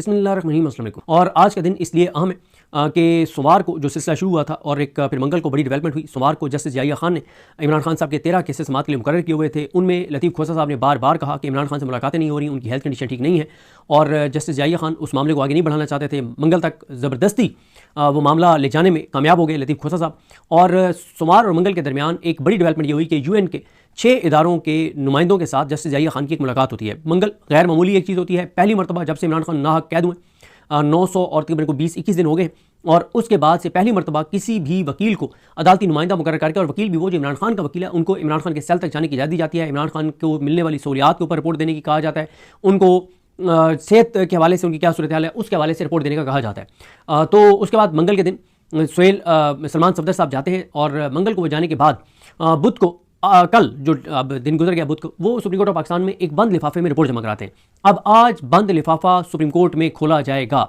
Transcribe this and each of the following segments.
बिस्मिल्लाहिर्रहमानिर्रहीम, अस्सलाम वालेकुम। और आज का दिन इसलिए अहम है कि सोमवार को जो सिलसिला शुरू हुआ था और एक फिर मंगल को बड़ी डेवलपमेंट हुई। सोमवार को जस्टिस याहिया खान ने इमरान खान साहब के 13 केसेस समाअत के लिए मुकर्रर किए हुए थे। उनमें लतीफ़ खोसा साहब ने बार बार कहा कि इमरान खान से मुलाकातें नहीं हो रही, उनकी हेल्थ कंडीशन ठीक नहीं है और जस्टिस याहिया खान उस मामले को आगे नहीं बढ़ाना चाहते थे। मंगल तक ज़बरदस्ती वो मामला ले जाने में कामयाब हो गए लतीफ़ खोसा साहब। और सोमवार और मंगल के दरमियान एक बड़ी डेवलपमेंट ये हुई कि UN के 6 इदारों के नुमाइंदों के साथ जस्टिस याहिया खान की एक मुलाकात होती है। मंगल गैर मामूली एक चीज़ होती है। पहली मरतबा जब से इमरान खान नाहक कैद हुए 900 और तकरीबन को 20-21 दिन हो गए और उसके बाद से पहली मरतबा किसी भी वकील को अदालती नुमाइंदा मुकर्रर करके, और वकील भी वो जो इमरान खान का वकील है, उनको इमरान खान के सेल तक जाने की इजाज़त दी जाती है। इमरान खान को मिलने वाली सहूलियात के ऊपर रिपोर्ट देने की कहा जाता है। उनको सेहत के हवाले से उनकी क्या सूरत हाल है उसके हवाले से रिपोर्ट देने का कहा जाता है। तो उसके बाद मंगल के दिन सुहेल सलमान सफदर साहब जाते हैं और मंगल को वो जाने के बाद बुध को कल जो अब दिन गुजर गया बुध को, वो सुप्रीम कोर्ट ऑफ पाकिस्तान में एक बंद लिफाफे में रिपोर्ट जमा कराते हैं। अब आज बंद लिफाफा सुप्रीम कोर्ट में खोला जाएगा।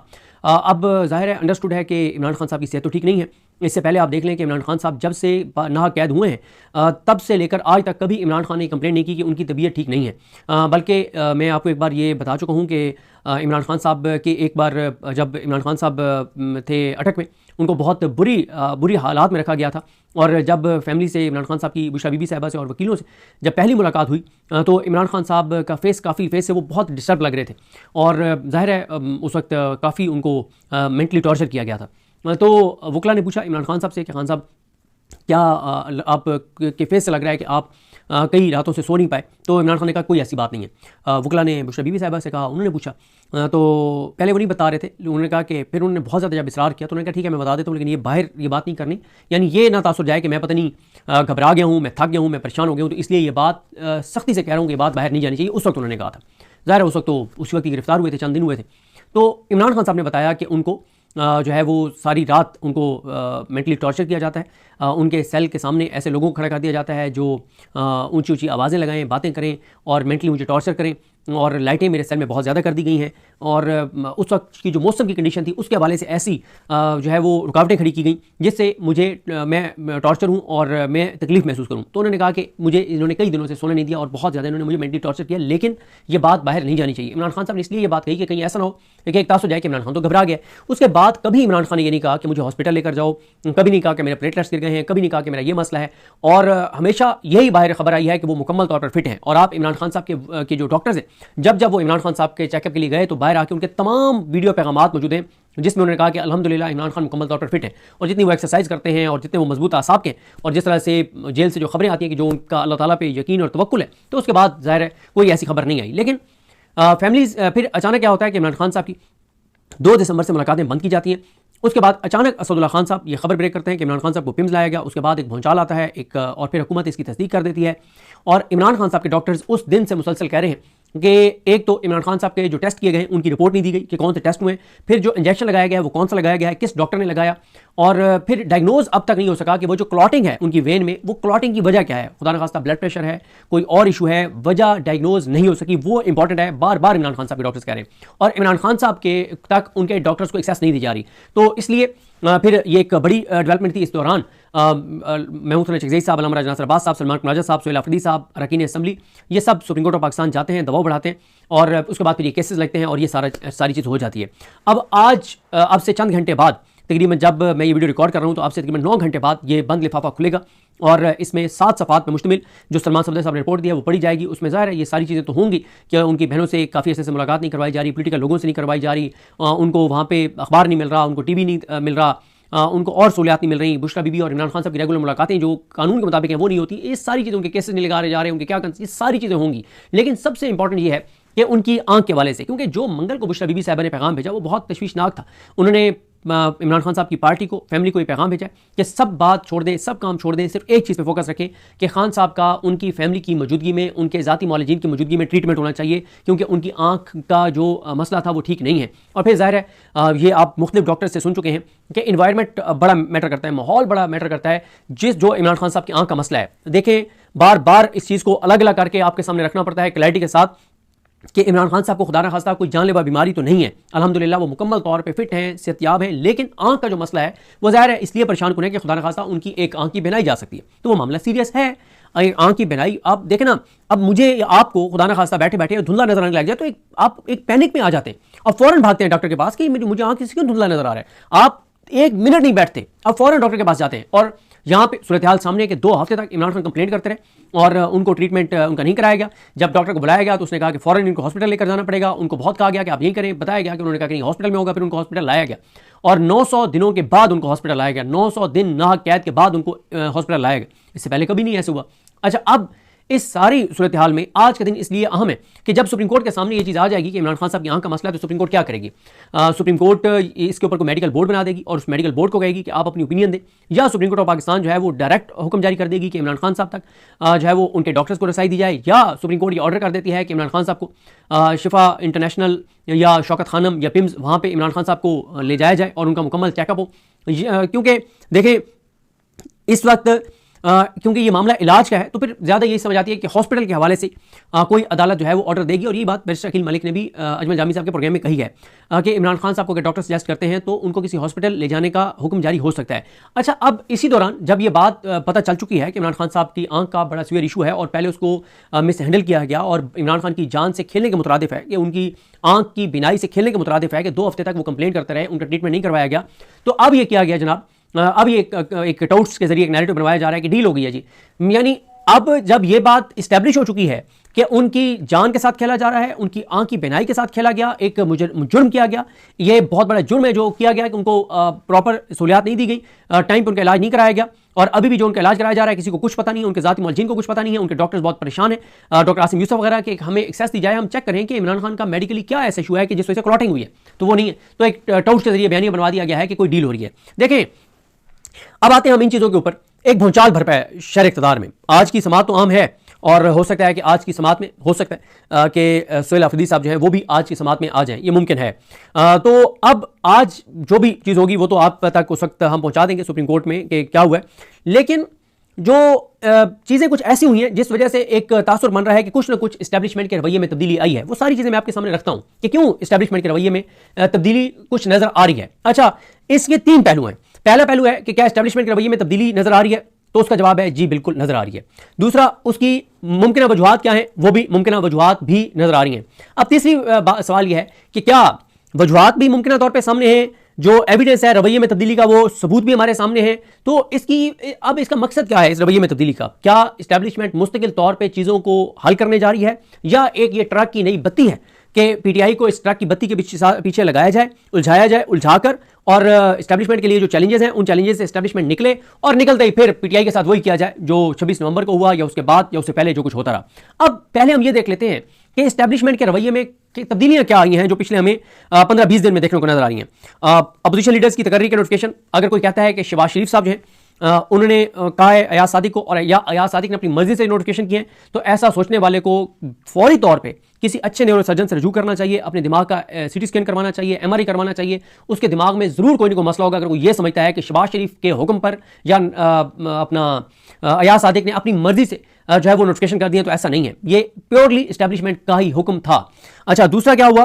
अब जाहिर है, अंडरस्टूड है कि इमरान खान साहब की सेहत तो ठीक नहीं है। इससे पहले आप देख लें कि इमरान खान साहब जब से नाहक कैद हुए हैं तब से लेकर आज तक कभी इमरान खान ने कंप्लेंट नहीं की कि उनकी तबीयत ठीक नहीं है। बल्कि मैं आपको एक बार ये बता चुका हूँ कि इमरान खान साहब की एक बार जब इमरान खान साहब थे अटक में, उनको बहुत बुरी हालात में रखा गया था। और जब फैमिली से इमरान खान साहब की बुशरा बीबी साहिबा से और वकीलों से जब पहली मुलाकात हुई तो इमरान खान साहब का फेस से वो बहुत डिस्टर्ब लग रहे थे और जाहिर है उस वक्त काफ़ी उनको मेंटली टॉर्चर किया गया था। तो वकला ने पूछा इमरान खान साहब से कि खान साहब क्या आप के फेस से लग रहा है कि आप कई रातों से सो नहीं पाए। तो इमरान खान ने कहा कोई ऐसी बात नहीं है। वकला ने बुशरा बीबी साहिबा से कहा, उन्होंने पूछा तो पहले वो नहीं बता रहे थे। उन्होंने कहा कि फिर उन्होंने बहुत ज़्यादा जब इसरार किया तो उन्होंने कहा ठीक है मैं बता देता हूँ, लेकिन ये बाहर ये बात नहीं करनी, यानी ये ना तासुर जाए कि मैं पता नहीं घबरा गया हूँ, मैं थक गया हूँ, मैं परेशान हो गया हूँ, तो इसलिए ये बात सख्ती से कह रहा हूँ कि ये बात बाहर नहीं जानी चाहिए। उस वक्त उन्होंने कहा था। ज़ाहिर है उस वक्त तो उसी वक्त गिरफ्तार हुए थे, चंद दिन हुए थे। तो इमरान खान साहब ने बताया कि उनको जो है वो सारी रात उनको मेंटली टॉर्चर किया जाता है। उनके सेल के सामने ऐसे लोगों को खड़ा कर दिया जाता है जो ऊंची ऊंची आवाज़ें लगाएं, बातें करें और मेंटली मुझे टॉर्चर करें। और लाइटें मेरे सेल में बहुत ज़्यादा कर दी गई हैं और उस वक्त की जो मौसम की कंडीशन थी उसके हवाले से ऐसी जो है वो रुकावटें खड़ी की गई जिससे मुझे मैं टॉर्चर हूँ और मैं तकलीफ़ महसूस करूँ। तो उन्होंने कहा कि मुझे इन्होंने कई दिनों से सोने नहीं दिया और बहुत ज़्यादा इन्होंने मुझे मेंटली टॉर्चर किया, लेकिन ये बात बाहर नहीं जानी चाहिए। इमरान खान साहब ने इसलिए ये बात कही कि कहीं ऐसा ना हो कि एक तासुर जाए कि इमरान खान तो घबरा गया। उसके बाद कभी इमरान खान ने ये नहीं कहा कि मुझे हॉस्पिटल लेकर जाओ, कभी नहीं कहा कि मेरे प्लेटलेट्स गिर गए हैं, कभी नहीं कहा कि मेरा ये मसला है, और हमेशा यही बाहर खबर आई है कि वो मुकम्मल तौर पर फिट हैं। और आप इमरान खान साहब के जो डॉक्टर्स हैं, जब वो इमरान खान साहब के चेकअप के लिए गए तो बाहर आके उनके तमाम वीडियो पैगामात मौजूद हैं जिसमें उन्होंने कहा कि अल्हम्दुलिल्लाह इमरान खान मुकम्मल तौर पर फिट है और जितनी वो एक्सरसाइज करते हैं और जितने वो मजबूत आसाब के हैं और जिस तरह से जेल से जो खबरें आती हैं कि जो उनका अल्लाह ताला पे यकीन और तवक्कुल है, तो उसके बाद ज़ाहिर है कोई ऐसी खबर नहीं आई। लेकिन फैमिलीज फिर अचानक क्या होता है कि इमरान खान साहब की 2 दिसंबर से मुलाकातें बंद की जाती हैं। उसके बाद अचानक असदुल्ला खान साहब ये खबर ब्रेक करते हैं कि इमरान खान साहब को पिम्स लाया गया। उसके बाद एक भूचाल आता है और फिर हुकूमत इसकी तस्दीक कर देती है और इमरान खान साहब के डॉक्टर्स उस दिन से मुसलसल कह रहे हैं कि एक तो इमरान खान साहब के जो टेस्ट किए गए हैं उनकी रिपोर्ट नहीं दी गई कि कौन से टेस्ट हुए, फिर जो इंजेक्शन लगाया गया है वो कौन सा लगाया गया है, किस डॉक्टर ने लगाया, और फिर डायग्नोज अब तक नहीं हो सका कि वो जो क्लॉटिंग है उनकी वेन में, वो क्लॉटिंग की वजह क्या है। खुदा न खास्ता ब्लड प्रेशर है, कोई और इशू है, वजह डायग्नोज नहीं हो सकी, वो इंपॉर्टेंट है। बार बार इमरान खान साहब के डॉक्टर्स कह रहे हैं और इमरान खान साहब के तक उनके डॉक्टर्स को एक्सेस नहीं दी जा रही। तो इसलिए फिर ये एक बड़ी डेवलपमेंट थी। इस दौरान महमूद चकज़ई साहब, अल्लामा राजा नासिर अब्बास साहब, सलमान मुनाजा साहब, सुहेल अफरीदी साहब, अरकान असम्बली, ये सब सुप्रीम कोर्ट ऑफ पाकिस्तान जाते हैं, दबाव बढ़ाते हैं और उसके बाद फिर ये केसेस लगते हैं और ये सारी चीज़ हो जाती है। अब आज अब से चंद घंटे बाद, तकरीबन जब मैं ये वीडियो रिकॉर्ड कर रहा हूँ तो अब से तकरीबन 9 घंटे बाद ये बंद लिफाफा खुलेगा और इसमें 7 सफ़ात में मुश्तमिल जो सलमान सफदर साहब ने रिपोर्ट दिया वो पढ़ी जाएगी। उसमें ज़ाहिर है ये सारी चीज़ें तो होंगी कि उनकी बहनों से काफ़ी ऐसे से मुलाकात नहीं करवाई जा रही, पोलिटिकल लोगों से नहीं करवाई जा रही, उनको वहाँ पे अखबार नहीं मिल रहा, उनको TV नहीं मिल रहा, उनको और सहूलियात नहीं मिल रही, बुशरा बीबी और इमरान खान साहब की रेगुलर मुलाकातें जो कानून के मुताबिक हैं वो नहीं होती। ये सारी चीज़ें, उनके केसेस नहीं लगा जा रहे, उनके क्या, ये सारी चीज़ें होंगी। लेकिन सबसे इंपॉर्टेंट ये है कि उनकी आंख के वाले से, क्योंकि जो मंगल को बुशरा बीबी साहबा ने पैगाम भेजा वो बहुत तशवीशनाक था। उन्होंने इमरान खान साहब की पार्टी को, फैमिली को ये पैगाम भेजा कि सब बात छोड़ दें, सब काम छोड़ दें, सिर्फ एक चीज़ पे फोकस रखें कि खान साहब का उनकी फैमिली की मौजूदगी में, उनके ज़ाती मौलजीन की मौजूदगी में ट्रीटमेंट होना चाहिए, क्योंकि उनकी आँख का जो मसला था वो ठीक नहीं है। और फिर ज़ाहिर है ये आप मुख्तलिफ डॉक्टर से सुन चुके हैं कि इन्वायरमेंट बड़ा मैटर करता है, माहौल बड़ा मैटर करता है। जो इमरान खान साहब की आँख का मसला है, देखें बार बार इस चीज़ को अलग अलग करके आपके सामने रखना पड़ता है क्लैरिटी के साथ कि इमरान खान साहब को खुदा न खास्ता कोई जानलेवा बीमारी तो नहीं है, अल्हम्दुलिल्लाह वो मुकम्मल तौर पे फिट हैं, सेहतयाब हैं, लेकिन आंख का जो मसला है वो ज़ाहिर है इसलिए परेशान कुन है कि खुदा न खास्ता उनकी एक आंख की बिनाई जा सकती है, तो वो मामला सीरियस है। आंख की बहनाई, आप देखें ना, अब मुझे आपको खुदा ना खास्ता बैठे बैठे धुंधला नजर आने लग जाए तो आप एक पैनिक में आ जाते हैं और फौरन भागते हैं डॉक्टर के पास कि मुझे आंख से क्यों धुंधला नजर आ रहा है। आप एक मिनट नहीं बैठते, अब फौरन डॉक्टर के पास जाते हैं। और यहाँ पे सूरत हाल सामने है कि 2 हफ्ते तक इमरान खान कंप्लेंट करते रहे और उनको ट्रीटमेंट उनका नहीं कराया गया। जब डॉक्टर को बुलाया गया तो उसने कहा कि फौरन इनको हॉस्पिटल लेकर जाना पड़ेगा। उनको बहुत कहा गया कि आप यही करें, बताया गया कि उन्होंने कहा कि नहीं हॉस्पिटल में होगा, फिर उनको हॉस्पिटल लाया गया और 900 दिनों के बाद उनको हॉस्पिटल लाया गया। 900 दिन नाहक कैद के बाद उनको हॉस्पिटल लाया गया। इससे पहले कभी नहीं ऐसे हुआ। अच्छा, अब इस सारी सूरत हाल में आज के दिन इसलिए अहम है कि जब सुप्रीम कोर्ट के सामने ये चीज़ आ जाएगी कि इमरान खान साहब की आंख का मसला है, तो सुप्रीम कोर्ट क्या करेगी? सुप्रीम कोर्ट इसके ऊपर कोई मेडिकल बोर्ड बना देगी और उस मेडिकल बोर्ड को कहेगी कि आप अपनी ओपिनियन दें, या सुप्रीम कोर्ट ऑफ पाकिस्तान जो है वो डायरेक्ट हुक्म जारी कर देगी कि इमरान खान साहब तक जो है वो उनके डॉक्टर्स को रसाई दी जाए, या सुप्रीम कोर्ट ये ऑर्डर कर देती है कि इमरान खान साहब को शिफा इंटरनेशनल या शौकत खानम या पिम्स वहाँ पर इमरान खान साहब को ले जाया जाए और उनका मुकम्मल चेकअप हो। क्योंकि देखें इस वक्त क्योंकि ये मामला इलाज का है तो फिर ज़्यादा यही समझ आती है कि हॉस्पिटल के हवाले से कोई अदालत जो है वो ऑर्डर देगी। और ये बात बैरिस्टर अकील मलिक ने भी अजमल जामी साहब के प्रोग्राम में कही है कि इमरान खान साहब को अगर डॉक्टर सजेस्ट करते हैं तो उनको किसी हॉस्पिटल ले जाने का हुक्म जारी हो सकता है। अच्छा, अब इसी दौरान जब ये बात पता चल चुकी है कि इमरान खान साहब की आंख का बड़ा सीवियर इशू है और पहले उसको मिस हैंडल किया गया और इमरान खान की जान से खेलने के मुतरादिफ है कि उनकी आंख की बिनाई से खेलने के मुतरादिफ है कि 2 हफ्ते तक वो कंप्लेंट करते रहे, उनका ट्रीटमेंट नहीं करवाया गया। तो अब ये किया गया जनाब, अब ये एक टाउट्स के जरिए एक नैरेटिव बनवाया जा रहा है कि डील हो गई है जी। यानी अब जब ये बात इस्टेब्लिश हो चुकी है कि उनकी जान के साथ खेला जा रहा है, उनकी आंख की बिनाई के साथ खेला गया, एक जुर्म किया गया, ये बहुत बड़ा जुर्म है जो किया गया कि उनको प्रॉपर सहूलियात नहीं दी गई, टाइम पर उनका इलाज नहीं कराया गया। और अभी भी जो उनका इलाज कराया जा रहा है किसी को कुछ पता नहीं है, उनके जाती मुअल्लिजीन को कुछ पता नहीं है, उनके डॉक्टर्स बहुत परेशान है। डॉक्टर आसिम यूसुफ वगैरह के हमें एक्सेस दी जाए, हम चेक करें कि इमरान खान का मेडिकली क्या ऐसा इशू है कि जिस वजह से क्लॉटिंग हुई है, तो वो नहीं है। तो एक टाउट्स के जरिए बयानिया बनवा दिया गया है कि कोई डील हो रही है। देखें, अब आते हैं हम इन चीज़ों के ऊपर। एक भूचाल भरपा है शहर इक़्तिदार में। आज की समात तो आम है और हो सकता है कि आज की समात में हो सकता है कि सोहेल आफरीदी साहब जो है वो भी आज की समात में आ जाएं, ये मुमकिन है। तो अब आज जो भी चीज़ होगी वो तो आप तक उस वक्त हम पहुंचा देंगे सुप्रीम कोर्ट में कि क्या हुआ है। लेकिन जो चीज़ें कुछ ऐसी हुई हैं जिस वजह से एक तासुर बन रहा है कि कुछ ना कुछ इस्टेब्लिशमेंट के रवैये में तब्दीली आई है, वो सारी चीज़ें मैं आपके सामने रखता हूँ कि क्यों इस्टेब्लिशमेंट के रवैये में तब्दीली कुछ नज़र आ रही है। अच्छा, इसके 3 पहलू हैं। पहला पहलू है कि क्या इस्टेब्लिशमेंट के रवैये में तब्दीली नजर आ रही है, तो उसका जवाब है जी बिल्कुल नजर आ रही है। दूसरा, उसकी मुमकिन वजूहात क्या है, वो भी मुमकिन वजूहात भी नजर आ रही हैं। अब तीसरी सवाल यह है कि क्या वजूहात भी मुमकिन तौर पर सामने है, जो एविडेंस है रवैये में तब्दीली का वो सबूत भी हमारे सामने है। तो इसका मकसद क्या है इस रवैये में तब्दीली का? क्या इस्टेब्लिशमेंट मुस्तकिल तौर पर चीज़ों को हल करने जा रही है, या एक ये ट्रक की नई बत्ती है कि पीटीआई को इस ट्रक की बत्ती के पीछे लगाया जाए, उलझाया जाए, उलझाकर और इस्टेब्लिशमेंट के लिए जो चैलेंजेस हैं उन चैलेंजेस से इस्टेब्लिशमेंट निकले और निकलते ही फिर पीटीआई के साथ वही किया जाए जो 26 नवंबर को हुआ या उसके बाद या उससे पहले जो कुछ होता रहा। अब पहले हम ये देख लेते हैं कि इस्टेब्लिशमेंट के रवैये में तब्दीलियां क्या आई हैं जो पिछले हमें 15-20 दिन में देखने को नजर आ रही हैं। अपोजिशन लीडर्स की तकर्री के नोटिफिकेशन, अगर कोई कहता है कि शहबाज शरीफ साहब जो हैं उन्होंने कहा है अयाज सादिक को और या अयाज सादिक ने अपनी मर्जी से नोटिफिकेशन किए हैं, तो ऐसा सोचने वाले को फौरी तौर पे किसी अच्छे न्यूरो सर्जन से रजू करना चाहिए, अपने दिमाग का सीटी स्कैन करवाना चाहिए, एमआरआई करवाना चाहिए। उसके दिमाग में ज़रूर कोई ना कोई मसला होगा अगर वो ये समझता है कि शहबाज शरीफ के हुक्म पर या अपना अयाज सादिक ने अपनी मर्जी से जो है वो नोटिफिकेशन कर दिए, तो ऐसा नहीं है। ये प्योरली इस्टेब्लिशमेंट का ही हुक्म था। अच्छा, दूसरा क्या हुआ,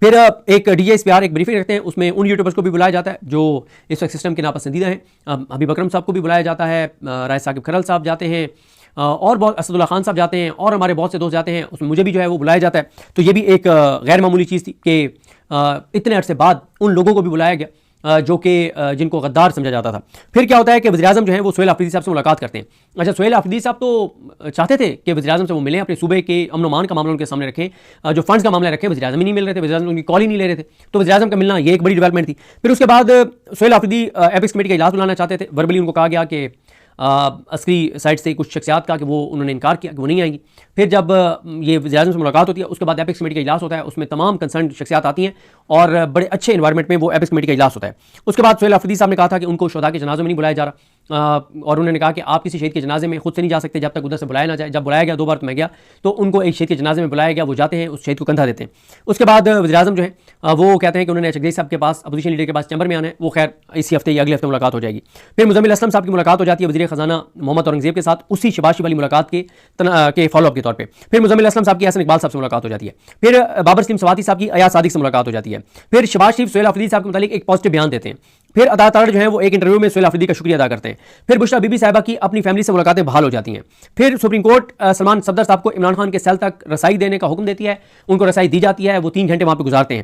फिर एक DJSPR एक ब्रीफिंग रखते हैं, उसमें उन यूट्यूबर्स को भी बुलाया जाता है जो इस वक्त सिस्टम के नापसंदीदा हैं। हबीब अकरम साहब को भी बुलाया जाता है, राय साकिब खरल साहब जाते हैं और बहुत असदुल्ला खान साहब जाते हैं और हमारे बहुत से दोस्त जाते हैं, उसमें मुझे भी जो है वो बुलाया जाता है। तो ये भी एक गैर मामूली चीज़ थी कि इतने अरसे बाद उन लोगों को भी बुलाया गया जो कि जिनको गद्दार समझा जाता था। फिर क्या होता है कि वज़ीर-ए-आज़म जो है वो सोहेल आफरीदी साहब से मुलाकात करते हैं। अच्छा, सोहेल आफरीदी साहब तो चाहते थे कि वज़ीर-ए-आज़म से वो मिलें, अपने सूबे के अमन अमान का मामला उनके सामने रखें, जो फंड्स का मामला रखें, वज़ीर-ए-आज़म ही नहीं मिल रहे थे, वज़ीर-ए-आज़म उनकी कॉल ही नहीं ले रहे थे, तो वज़ीर-ए-आज़म का मिलना ये एक बड़ी डेवलपमेंट थी। फिर उसके बाद सोहेल आफरीदी एपिक्स कमेटी का इजलास बुलाना चाहते थे, वर्बली उनको कहा गया कि अस्करी साइड से कुछ शख्सियात का कि वो उन्होंने इनकार किया कि वो नहीं आएंगी। फिर जब ये वज़ीर-ए-आज़म से मुलाकात होती है, उसके बाद एपिक्स कमेटी का इजलास होता है, उसमें तमाम कंसर्न शख्सियात आती हैं और बड़े अच्छे इन्वायरमेंट में वो एपिक्स कमेटी का इजलास होता है। उसके बाद सोहेल आफरीदी साहब ने कहा था कि उनको शुहदा के जनाजे में नहीं बुलाया जा रहा और उन्होंने कहा कि आप किसी शहीद के जनाजे में खुद से नहीं जा सकते जब तक उधर से बुलाया ना जाए। जब बुलाया गया 2 बार तो मैं गया, तो उनको एक शहीद के जनाजे में बुलाया गया, वो जाते हैं, उस शहीद को कंधा देते हैं। उसके बाद वज़ीर-ए-आज़म जो है वो कहते हैं कि उन्होंने चकदेरी साहब के पास, अपोजिशन लीडर के पास चैम्बर में आना है। वो खैर इसी हफ्ते या अगले हफ्ते मुलाकात हो जाएगी। फिर मुजम्मिल असलम साहब की मुलाकात हो जाती है वज़ीर ख़जाना मोहम्मद औरंगज़ेब के साथ, उसी शहबाज शरीफ वाली मुलाकात के फॉलोअप के तौर पर। फिर मुजम्मिल असलम साहब की हसन इकबाल साहब से मुलाकात हो जाती है। फिर बाबर सलीम सवाती साहब की अयाज सादिक से मुलाकात हो जाती है। फिर शहबाज शरीफ सुहेल आफरीदी साहब के मुतालिक एक पॉजिटिव बयान देते हैं। फिर अदातार जो है वो एक इंटरव्यू में सुहेल आफरीदी का शुक्रिया अदा करते हैं। फिर बुशरा बीबी साहिबा की अपनी फैमिली से मुलाकातें बहाल हो जाती हैं। फिर सुप्रीम कोर्ट सलमान सफदर साहब को इमरान खान के सेल तक रसाई देने का हुक्म देती है। उनको रसाई दी जाती है, वो 3 घंटे वहां पर गुजारते हैं।